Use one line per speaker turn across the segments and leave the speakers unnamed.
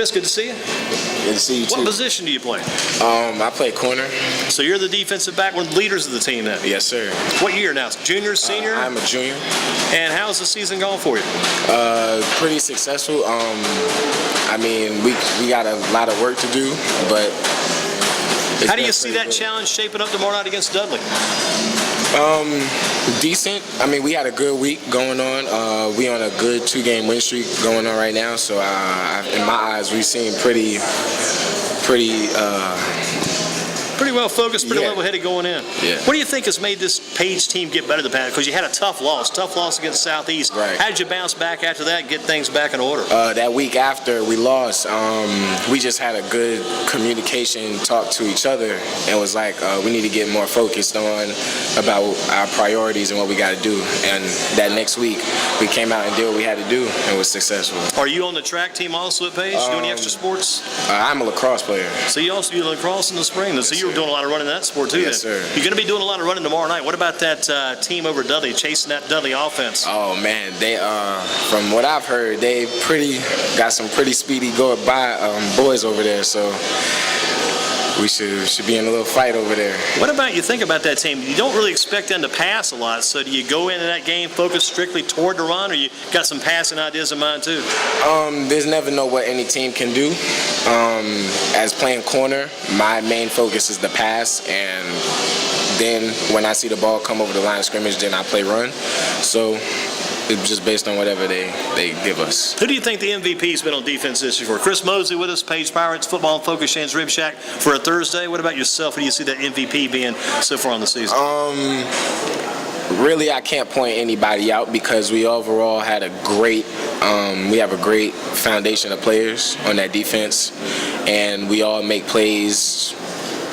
Chris, good to see you.
Good to see you too.
What position do you play?
I play corner.
So you're the defensive back, one of the leaders of the team then?
Yes, sir.
What year now? Junior, senior?
I'm a junior.
And how's the season going for you?
Pretty successful. I mean, we got a lot of work to do, but
how do you see that challenge shaping up tomorrow night against Dudley?
Decent. I mean, we had a good week going on. We on a good 2-game win streak going on right now. So in my eyes, we seem pretty
well focused, pretty level-headed going in.
Yeah.
What do you think has made this Page team get better than past? Because you had a tough loss against Southeast.
Right.
How did you bounce back after that and get things back in order?
That week after we lost, we just had a good communication talk to each other and was like, we need to get more focused on about our priorities and what we got to do. And that next week, we came out and did what we had to do and was successful.
Are you on the track team also at Page? Do any extra sports?
I'm a lacrosse player.
So you also do lacrosse in the spring. So you were doing a lot of running in that sport too.
Yes,
then.
sir.
You're going to be doing a lot of running tomorrow night. What about that team over Dudley, chasing that Dudley offense?
Oh man, they from what I've heard, they got some pretty speedy boys over there. So we should be in a little fight over there.
What about you think about that team? You don't really expect them to pass a lot. So do you go into that game focused strictly toward the run, or you got some passing ideas in mind too?
There's never know what any team can do. As playing corner, my main focus is the pass, and then when I see the ball come over the line of scrimmage, then I play run. So it's just based on whatever they give us.
Who do you think the MVP's been on defense this year for? Chris Moseley with us, Page Pirates, Football and Focus, Shan's Rib Shack for a Thursday. What about yourself? Who do you see that MVP being so far on the season?
Really, I can't point anybody out because we overall had we have a great foundation of players on that defense, and we all make plays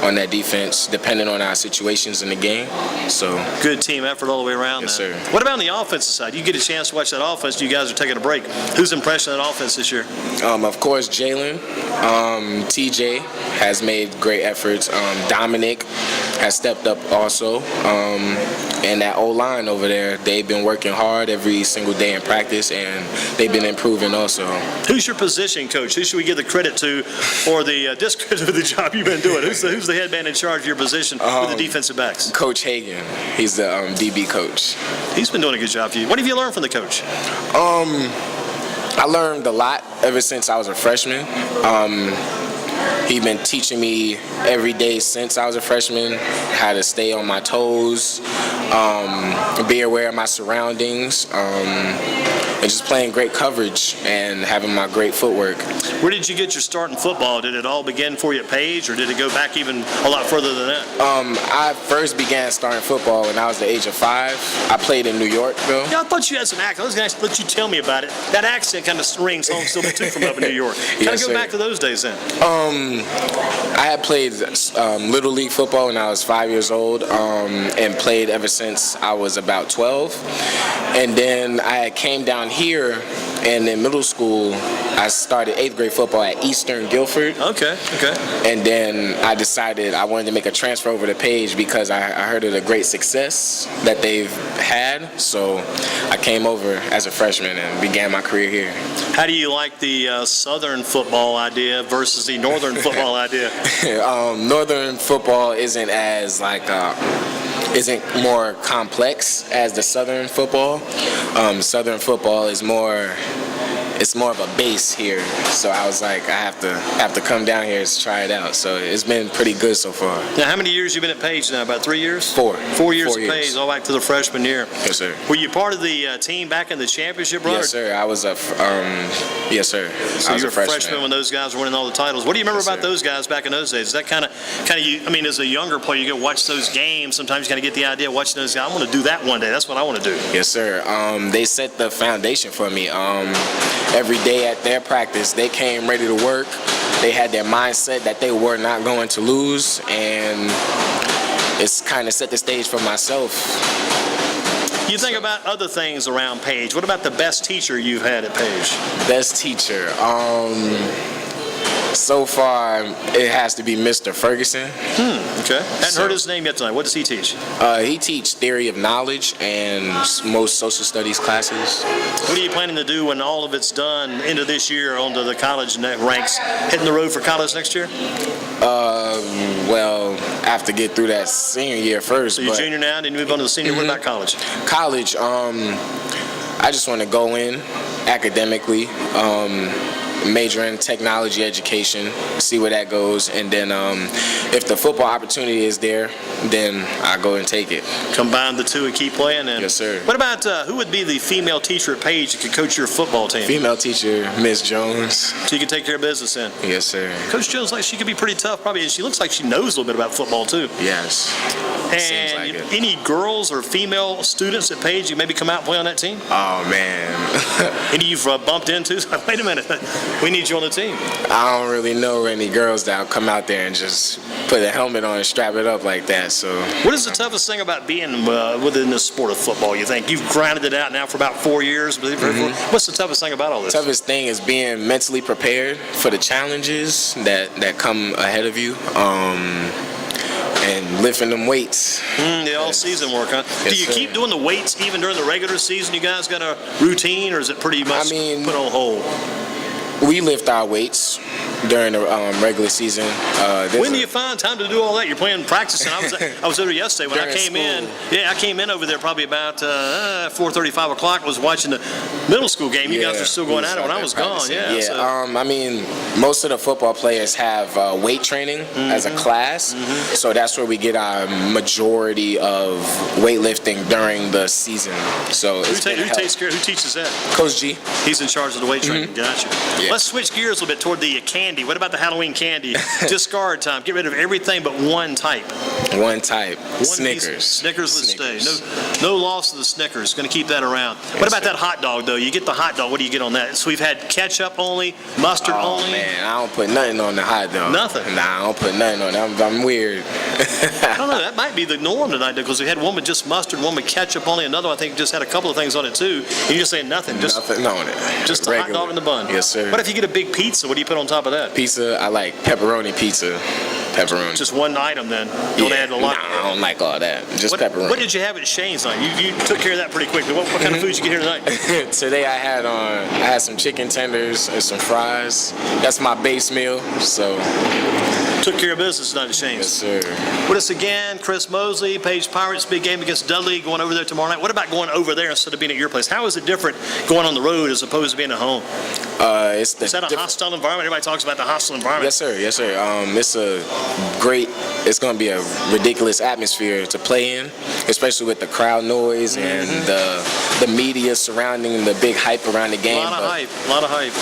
on that defense depending on our situations in the game. So
good team effort all the way around.
Yes, sir.
What about on the offensive side? You get a chance to watch that offense. You guys are taking a break. Who's impressed on that offense this year?
Of course, Jalen. TJ has made great efforts. Dominic has stepped up also. And that O-line over there, they've been working hard every single day in practice, and they've been improving also. Who's
your position coach? Who should we give the credit to or the discredit of the job you've been doing? Who's the head man in charge of your position with the defensive backs?
Coach Hagan. He's the DB coach.
He's been doing a good job for you. What have you learned from the coach?
I learned a lot ever since I was a freshman. He's been teaching me every day since I was a freshman how to stay on my toes, be aware of my surroundings, and just playing great coverage and having my great footwork.
Where did you get your start in football? Did it all begin for you at Page, or did it go back even a lot further than that?
I first began starting football when I was the age of 5. I played in New York, though.
Yeah, I thought you had some accent. I was going to let you tell me about it. That accent kind of rings home still too from up in New York. Kind of go back to those days then.
I had played Little League football when I was 5 years old, and played ever since I was about 12. And then I came down here, and in middle school, I started 8th grade football at Eastern Guilford.
Okay.
And then I decided I wanted to make a transfer over to Page because I heard of the great success that they've had. So I came over as a freshman and began my career here.
How do you like the Southern football idea versus the Northern football idea?
Northern football isn't as isn't more complex as the Southern football. Southern football is more of a base here, so I was like, I have to come down here to try it out. So it's been pretty good so far.
Now, how many years you been at Page now? About 3 years?
4.
4 years at Page, all back to the freshman year.
Yes, sir.
Were you part of the team back in the championship run?
Yes, sir. I was yes, sir.
So
I was
you were
a freshman
when those guys were winning all the titles. What do you remember about those guys back in those days? Is that kind of you? I mean, as a younger player, you go watch those games. Sometimes you kind of get the idea of watching those guys. I want to do that one day. That's what I want to do.
Yes, sir. They set the foundation for me. Every day at their practice, they came ready to work. They had their mindset that they were not going to lose, and it's kind of set the stage for myself.
You think about other things around Page. What about the best teacher you've had at Page?
Best teacher. So far, it has to be Mr. Ferguson.
Okay. Hadn't heard his name yet tonight. What does he teach?
He teaches theory of knowledge and most social studies classes.
What are you planning to do when all of it's done into this year onto the college ranks? Hitting the road for college next year?
Well, I have to get through that senior year first.
So you're junior now, then you move on to the senior. What about college?
College, I just want to go in academically, major in technology education, see where that goes, and then if the football opportunity is there, then I go and take it.
Combine the two and keep playing. And
yes, sir.
What about who would be the female teacher at Page that could coach your football team?
Female teacher, Miss Jones.
So you can take care of business then.
Yes, sir.
Coach Jones, like she could be pretty tough, probably, and she looks like she knows a little bit about football too.
Yes. Seems like
And
it.
any girls or female students at Page you maybe come out and play on that team?
Oh man.
Any you've bumped into? Like, wait a minute, we need you on the team.
I don't really know any girls that'll come out there and just put a helmet on and strap it up like that. So.
What is the toughest thing about being within the sport of football, you think? You've grinded it out now for about 4 years. What's the toughest thing about all this?
Toughest thing is being mentally prepared for the challenges that come ahead of you. And lifting them weights.
The all-season work, huh?
Yes,
Do you
sir.
keep doing the weights even during the regular season? You guys got a routine, or is it pretty much put on hold?
We lift our weights during the regular season.
When do you find time to do all that? You're playing practicing. I was over yesterday when I
During
came
school.
in. Yeah, I came in over there probably about 4:30, 5 o'clock. Was watching the middle school game. You guys were still going at it when I was gone. Yeah. So.
I mean, most of the football players have weight training as a class, so that's where we get our majority of weightlifting during the season. So
Who teaches that?
Coach G.
He's in charge of the weight training. Gotcha.
Yeah.
Let's switch gears a little bit toward the candy. What about the Halloween candy? Discard time. Get rid of everything but one type.
One type.
One
Snickers.
piece. Snickers would stay.
Snickers.
No loss to the Snickers. Going to keep that around. What about that hot dog, though? You get the hot dog. What do you get on that? So we've had ketchup only, mustard only.
Man, I don't put nothing on the hot dog.
Nothing?
Nah, I don't put nothing on it. I'm weird.
I don't know. That might be the norm tonight, because we had one with just mustard, one with ketchup only, another one I think just had a couple of things on it too. And you're just saying nothing. Just
nothing on it.
Just a hot dog in the bun.
Yes, sir.
What if you get a big pizza? What do you put on top of that?
Pizza, I like pepperoni pizza. Pepperoni.
Just one item then. Don't add a lot.
Nah, I don't like all that. Just pepperoni.
What did you have at Shane's night? You took care of that pretty quickly. What kind of food did you get here tonight?
Today I had some chicken tenders and some fries. That's my base meal. So.
Took care of business tonight at Shane's.
Yes, sir.
With us again, Chris Moseley, Page Pirates, big game against Dudley, going over there tomorrow night. What about going over there instead of being at your place? How is it different going on the road as opposed to being at home?
Is
that a hostile environment? Everybody talks about the hostile environment.
Yes, sir. Yes, sir. It's going to be a ridiculous atmosphere to play in, especially with the crowd noise and the media surrounding the big hype around the game.
A lot of hype.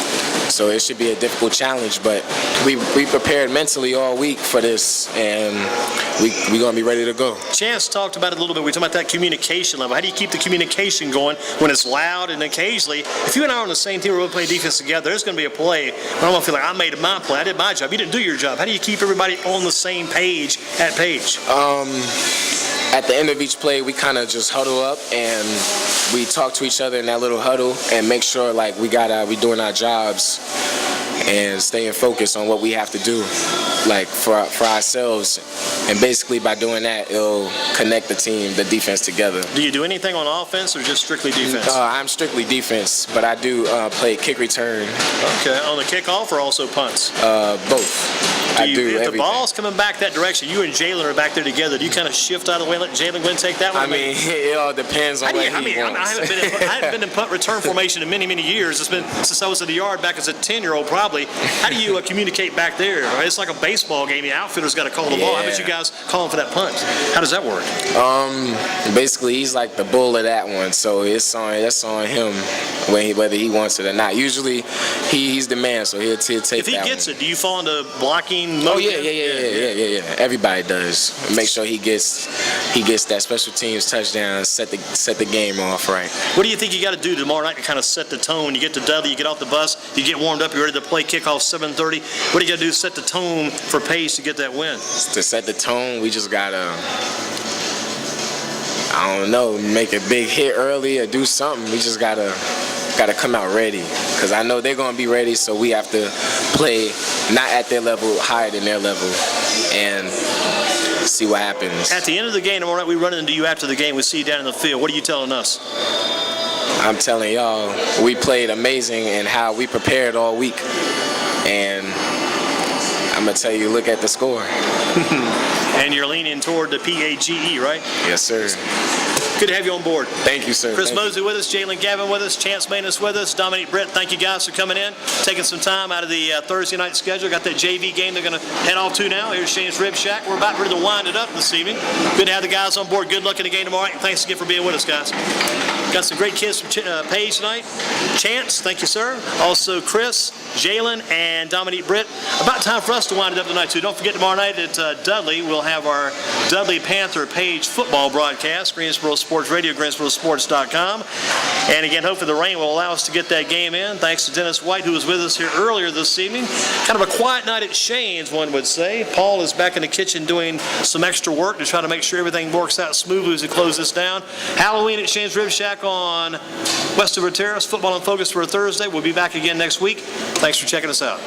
So it should be a difficult challenge, but we prepared mentally all week for this, and we're going to be ready to go.
Chance talked about it a little bit. We talked about that communication level. How do you keep the communication going when it's loud, and occasionally, if you and I are on the same team, we're going to play defense together, there's going to be a play where I'm going to feel like I made my play, I did my job, you didn't do your job. How do you keep everybody on the same page at Page?
At the end of each play, we kind of just huddle up and we talk to each other in that little huddle and make sure like we doing our jobs and staying focused on what we have to do, like for ourselves. And basically by doing that, it'll connect the team, the defense together.
Do you do anything on offense or just strictly defense?
I'm strictly defense, but I do play kick return.
Okay, on the kickoff or also punts?
Both.
If the ball's coming back that direction, you and Jalen are back there together, do you kind of shift out of the way and let Jalen go and take that one?
I mean, it all depends on what he wants.
I haven't been in punt return formation in many, many years. It's been since I was in the yard back as a 10-year-old probably. How do you communicate back there? Right? It's like a baseball game. The outfielder's got to call the ball. How about you guys calling for that punt? How does that work?
Basically, he's like the bull of that one, so that's on him whether he wants it or not. Usually, he's the man, so he'll take that.
If he gets it, do you fall into blocking mode?
Oh yeah. Everybody does. Make sure he gets that special teams touchdown, set the game off right.
What do you think you got to do tomorrow night to kind of set the tone? You get to Dudley, you get off the bus, you get warmed up, you're ready to play kickoff 7:30. What do you got to do to set the tone for Pace to get that win?
To set the tone, we just gotta, I don't know, make a big hit early or do something. We just gotta come out ready, because I know they're gonna be ready, so we have to play not at their level, higher than their level, and see what happens.
At the end of the game tomorrow night, we run into you after the game. We see you down in the field. What are you telling us?
I'm telling y'all, we played amazing and how we prepared all week. And I'm going to tell you, look at the score.
And you're leaning toward the PAGE, right?
Yes, sir.
Good to have you on board.
Thank you, sir.
Chris Moseley with us, Jalen Gavin with us, Chance Manus with us, Dominique Britt. Thank you guys for coming in, taking some time out of the Thursday night schedule. Got that JV game they're going to head off to now. Here's Shane's Rib Shack. We're about ready to wind it up this evening. Good to have the guys on board. Good luck in the game tomorrow night. And thanks again for being with us, guys. Got some great kids from Paige tonight. Chance, thank you, sir. Also, Chris, Jalen, and Dominique Britt. About time for us to wind it up tonight, too. Don't forget, tomorrow night at Dudley, we'll have our Dudley Panther Paige football broadcast. Greensboro Sports Radio, GreensboroSports.com. And again, hopefully the rain will allow us to get that game in. Thanks to Dennis White, who was with us here earlier this evening. Kind of a quiet night at Shane's, one would say. Paul is back in the kitchen doing some extra work to try to make sure everything works out smoothly as we close this down. Halloween at Shane's Rib Shack on Westover Terrace. Football in Focus for a Thursday. We'll be back again next week. Thanks for checking us out.